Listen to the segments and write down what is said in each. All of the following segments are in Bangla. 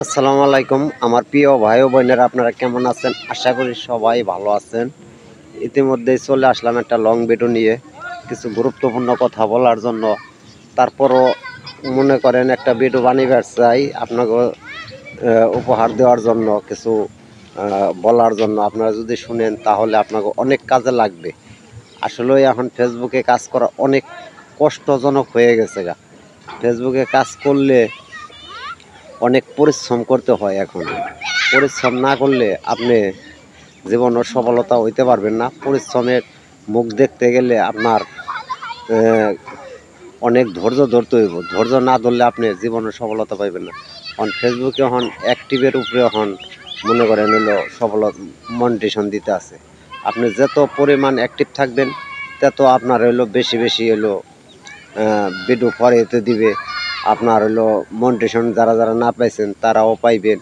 আসসালামু আলাইকুম আমার প্রিয় ভাই ও বোনেরা, আপনারা কেমন আছেন? আশা করি সবাই ভালো আছেন। ইতিমধ্যেই চলে আসলাম একটা লং ভিডিও নিয়ে কিছু গুরুত্বপূর্ণ কথা বলার জন্য। তারপরও মনে করেন একটা ভিডিও বানিয়ে চাই আপনাকে উপহার দেওয়ার জন্য, কিছু বলার জন্য। আপনারা যদি শুনেন তাহলে আপনাকে অনেক কাজে লাগবে। আসলে এখন ফেসবুকে কাজ করা অনেক কষ্টজনক হয়ে গেছে। ফেসবুকে কাজ করলে অনেক পরিশ্রম করতে হয়। এখন পরিশ্রম না করলে আপনি জীবনের সফলতা হইতে পারবেন না। পরিশ্রমের মুখ দেখতে গেলে আপনার অনেক ধৈর্য ধরতে হইব। ধৈর্য না ধরলে আপনি জীবনের সফলতা পাইবেন না। এখন ফেসবুকে এখন অ্যাক্টিভের উপরে এখন মনে করেন হলো সফলতা মনিটেশন দিতে আছে। আপনি যত পরিমাণ অ্যাক্টিভ থাকবেন তত আপনার হইলো বেশি বেশি হইলো ভিডিও ফরাইতে দিবে। আপনার হলো মনিটেশন যারা যারা না পাইছেন তারাও পাইবেন।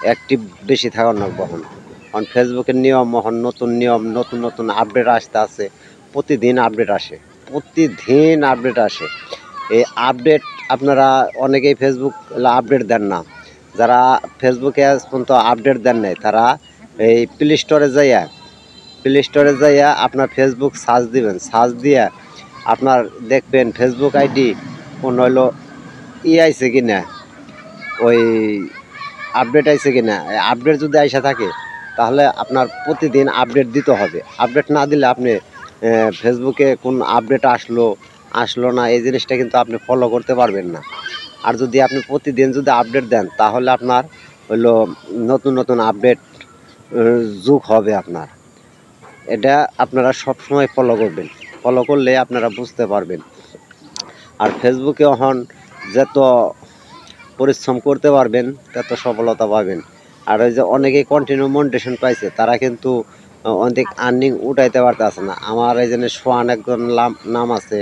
অ্যাক্টিভ বেশি থাকার লাগবে এখন। কারণ ফেসবুকের নিয়ম এখন নতুন নিয়ম, নতুন নতুন আপডেট আসতে আছে। প্রতিদিন আপডেট আসে, প্রতিদিন আপডেট আসে। এই আপডেট আপনারা অনেকেই ফেসবুক আপডেট দেন না। যারা ফেসবুকে আজ পর্যন্ত আপডেট দেন নাই তারা এই প্লে স্টোরে যাইয়া আপনার ফেসবুক সার্চ দিবেন। সার্চ দিয়ে আপনার দেখবেন ফেসবুক আইডি কোন হইলো আইছে কিনা, ওই আপডেট আইছে কিনা। আপডেট যদি আইসা থাকে তাহলে আপনার প্রতিদিন আপডেট দিতে হবে। আপডেট না দিলে আপনি ফেসবুকে কোন আপডেট আসলো না এই জিনিসটা কিন্তু আপনি ফলো করতে পারবেন না। আর যদি আপনি প্রতিদিন যদি আপডেট দেন তাহলে আপনার হইলো নতুন নতুন আপডেট যুগ হবে আপনার। এটা আপনারা সবসময় ফলো করবেন। ফলো করলে আপনারা বুঝতে পারবেন। আর ফেসবুকে এখন যত পরিশ্রম করতে পারবেন তত সফলতা পাবেন। আর ওই যে অনেকেই কন্টিনিউ মনিটেশন পাইছে তারা কিন্তু অনেক আর্নিং উঠাইতে পারতেছে না। আমার এই জন্য সোয়ান একজন নাম আছে,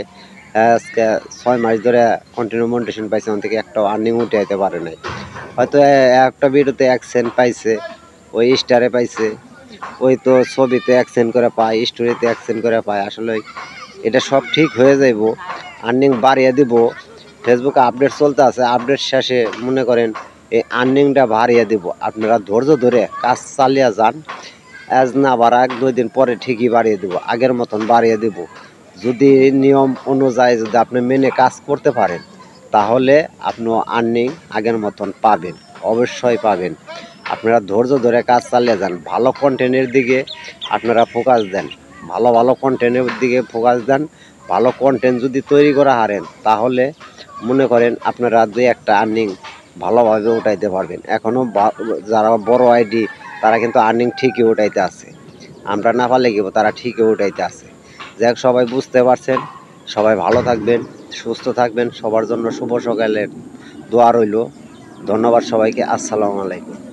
আজকে 6 মাস ধরে কন্টিনিউ মনিটেশন পাইছে, ওখান থেকে একটা আর্নিং উঠাইতে পারে নাই। হয়তো একটা ভিডিওতে 1 সেন্ট পাইছে, ওই স্টারে পাইছে, ওই তো ছবিতে 1 সেন্ট করে পায়, স্টোরিতে 1 সেন্ট করে পায়। আসলে এটা সব ঠিক হয়ে যাইব, আর্নিং বাড়িয়ে দিব। ফেসবুকে আপডেট চলতে আছে, আপডেট শেষে মনে করেন এই আর্নিংটা বাড়িয়ে দিব। আপনারা ধৈর্য ধরে কাজ চালিয়ে যান। আজ না বাড়া 1-2 দিন পরে ঠিকই বাড়িয়ে দেবো, আগের মতন বাড়িয়ে দেব। যদি নিয়ম অনুযায়ী যদি আপনি মেনে কাজ করতে পারেন তাহলে আপনি আর্নিং আগের মতন পাবেন, অবশ্যই পাবেন। আপনারা ধৈর্য ধরে কাজ চালিয়ে যান, ভালো কন্টেন্টের দিকে আপনারা ফোকাস দেন, ভালো ভালো কন্টেন্টের দিকে ফোকাস দেন। ভালো কন্টেন্ট যদি তৈরি করা হারেন তাহলে মনে করেন আপনারা 2-1টা আর্নিং ভালোভাবে উঠাইতে পারবেন। এখনও যারা বড় আইডি তারা কিন্তু আর্নিং ঠিকই উঠাইতে আছে। আমরা না পারলে কি তারা ঠিকই উঠাইতে আছে। যাক, সবাই বুঝতে পারছেন। সবাই ভালো থাকবেন, সুস্থ থাকবেন। সবার জন্য শুভ সকালের দোয়া রইল। ধন্যবাদ সবাইকে। আসসালামু আলাইকুম।